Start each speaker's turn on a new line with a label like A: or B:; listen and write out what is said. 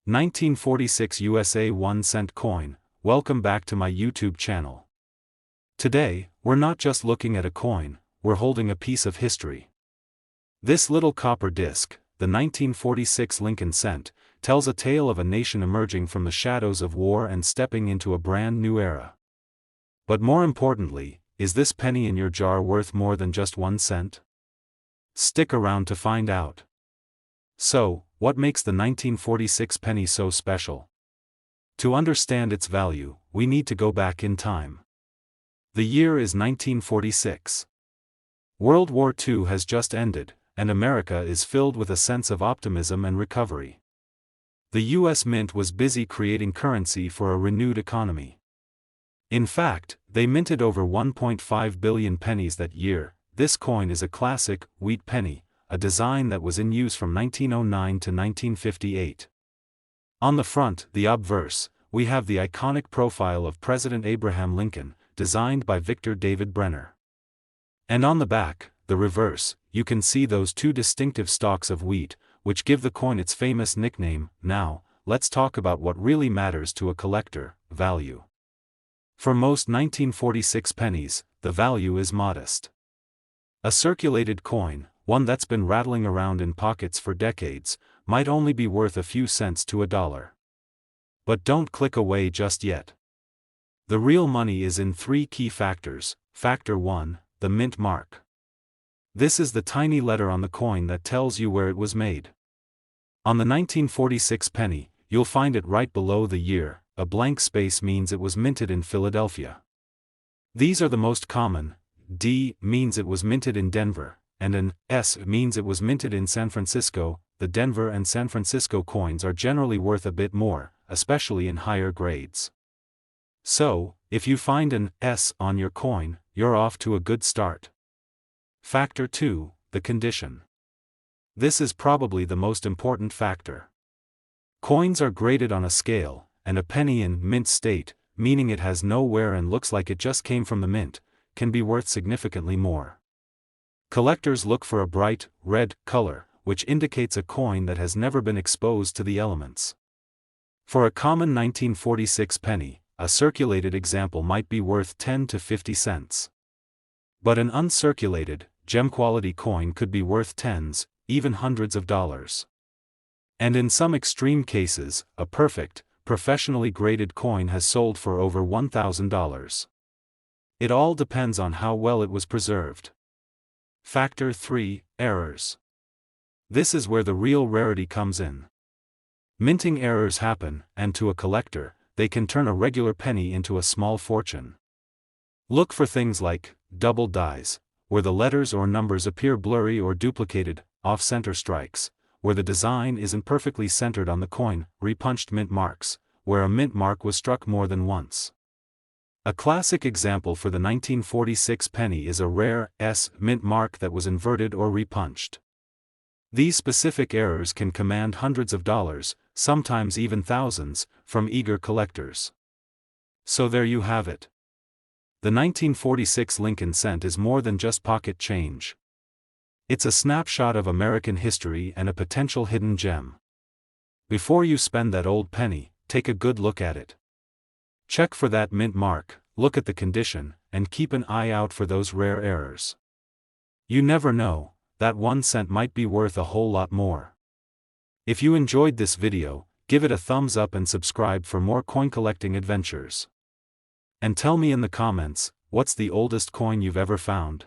A: 1946 USA 1-cent coin. Welcome back to my YouTube channel. Today, we're not just looking at a coin, we're holding a piece of history. This little copper disc, the 1946 Lincoln cent, tells a tale of a nation emerging from the shadows of war and stepping into a brand new era. But more importantly, is this penny in your jar worth more than just 1 cent? Stick around to find out. So, what makes the 1946 penny so special? To understand its value, we need to go back in time. The year is 1946. World War II has just ended, and America is filled with a sense of optimism and recovery. The U.S. Mint was busy creating currency for a renewed economy. In fact, they minted over 1.5 billion pennies that year. This coin is a classic, wheat penny, a design that was in use from 1909 to 1958. On the front, the obverse, we have the iconic profile of President Abraham Lincoln, designed by Victor David Brenner. And on the back, the reverse, you can see those two distinctive stalks of wheat, which give the coin its famous nickname. Now, let's talk about what really matters to a collector: value. For most 1946 pennies, the value is modest. A circulated coin, one that's been rattling around in pockets for decades, might only be worth a few cents to $1. But don't click away just yet. The real money is in 3 key factors. Factor 1, the mint mark. This is the tiny letter on the coin that tells you where it was made. On the 1946 penny, you'll find it right below the year. A blank space means it was minted in Philadelphia. These are the most common. D means it was minted in Denver, and an S means it was minted in San Francisco. The Denver and San Francisco coins are generally worth a bit more, especially in higher grades. So, if you find an S on your coin, you're off to a good start. Factor 2, the condition. This is probably the most important factor. Coins are graded on a scale, and a penny in mint state, meaning it has no wear and looks like it just came from the mint, can be worth significantly more. Collectors look for a bright, red color, which indicates a coin that has never been exposed to the elements. For a common 1946 penny, a circulated example might be worth 10 to 50 cents. But an uncirculated, gem-quality coin could be worth tens, even hundreds of dollars. And in some extreme cases, a perfect, professionally graded coin has sold for over $1,000. It all depends on how well it was preserved. Factor 3, errors. This is where the real rarity comes in. Minting errors happen, and to a collector, they can turn a regular penny into a small fortune. Look for things like double dies, where the letters or numbers appear blurry or duplicated, off-center strikes, where the design isn't perfectly centered on the coin, repunched mint marks, where a mint mark was struck more than once. A classic example for the 1946 penny is a rare S mint mark that was inverted or repunched. These specific errors can command hundreds of dollars, sometimes even thousands, from eager collectors. So there you have it. The 1946 Lincoln cent is more than just pocket change. It's a snapshot of American history and a potential hidden gem. Before you spend that old penny, take a good look at it. Check for that mint mark, look at the condition, and keep an eye out for those rare errors. You never know, that 1 cent might be worth a whole lot more. If you enjoyed this video, give it a thumbs up and subscribe for more coin collecting adventures. And tell me in the comments, what's the oldest coin you've ever found?